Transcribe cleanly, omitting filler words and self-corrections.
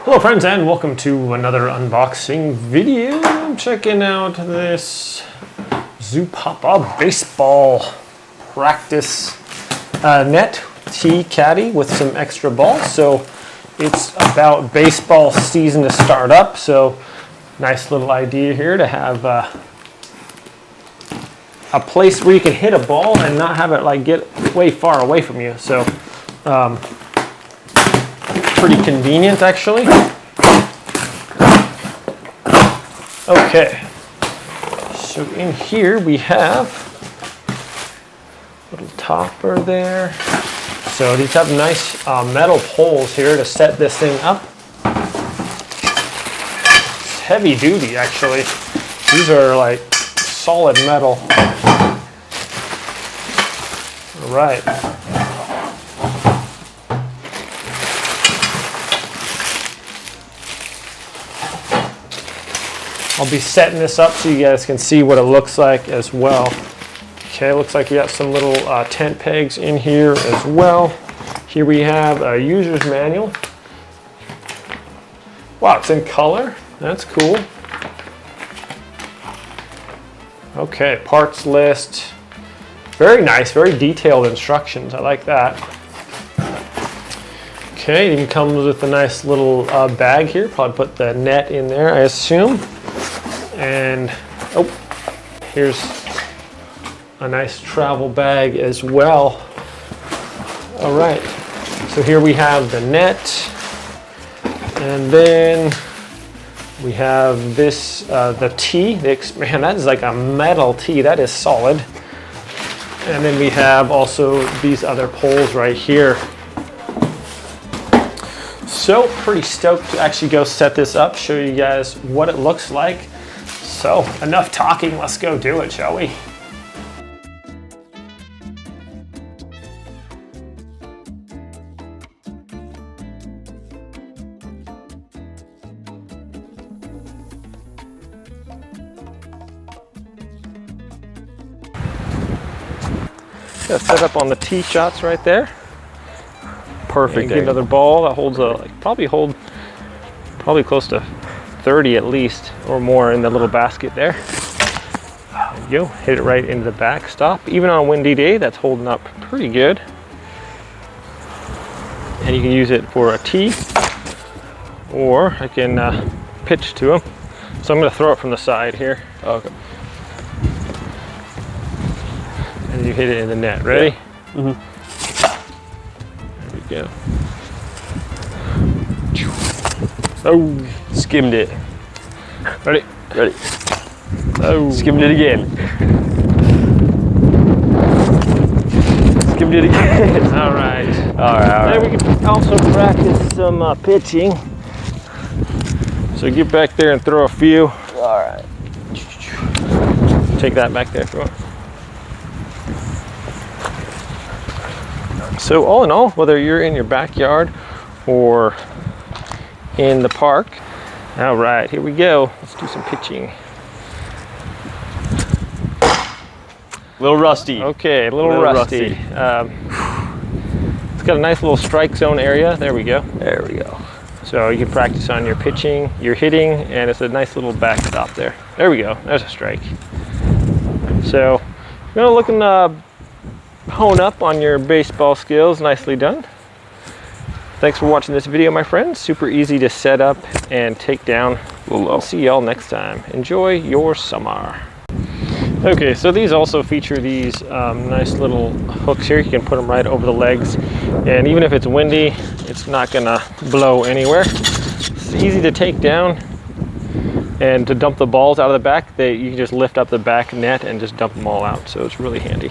Hello friends and welcome to another unboxing video. I'm checking out this Zupapa baseball practice net tee caddy with some extra balls. So it's about baseball season to start up. So nice little idea here to have a place where you can hit a ball and not have it like get way far away from you. So pretty convenient actually. Okay, so in here we have a little topper there. So these have nice metal poles here to set this thing up. It's heavy duty actually. These are like solid metal. All right. I'll be setting this up so you guys can see what it looks like as well. Okay, looks like you got some little tent pegs in here as well. Here we have a user's manual. Wow, it's in color. That's cool. Okay, parts list. Very nice, very detailed instructions. I like that. Okay, it even comes with a nice little bag here. Probably put the net in there, I assume. And oh, here's a nice travel bag as well. All right, so here we have the net, and then we have this the tee. Man, that is like a metal tee. That is solid. And then we have also these other poles right here. So pretty stoked to actually go set this up, show you guys what it looks like. So enough talking, let's go do it, shall we? Got set up on the tee shots right there. Perfect. Get another ball that holds probably close to 30 at least or more in the little basket there. There you go. Hit it right into the backstop. Even on a windy day, that's holding up pretty good. And you can use it for a tee, or I can pitch to them. So I'm going to throw it from the side here. Okay. And you hit it in the net. Ready? Yeah. There we go. Oh, skimmed it. Ready? Ready. Oh, Skimmed it again. Skimmed it again. All right. All right. Then we can also practice some pitching. So get back there and throw a few. All right. Take that back there if you want. So all in all, whether you're in your backyard or in the park. All right, here we go. Let's do some pitching. A little rusty. Okay, a little rusty. It's got a nice little strike zone area. There we go. There we go. So you can practice on your pitching, your hitting, and it's a nice little backstop there. There we go. There's a strike. So you're gonna look and hone up on your baseball skills. Nicely done. Thanks for watching this video, my friends. Super easy to set up and take down. We'll see y'all next time. Enjoy your summer. Okay, so these also feature these nice little hooks here. You can put them right over the legs. And even if it's windy, it's not gonna blow anywhere. It's easy to take down. And to dump the balls out of the back, you can just lift up the back net and just dump them all out. So it's really handy.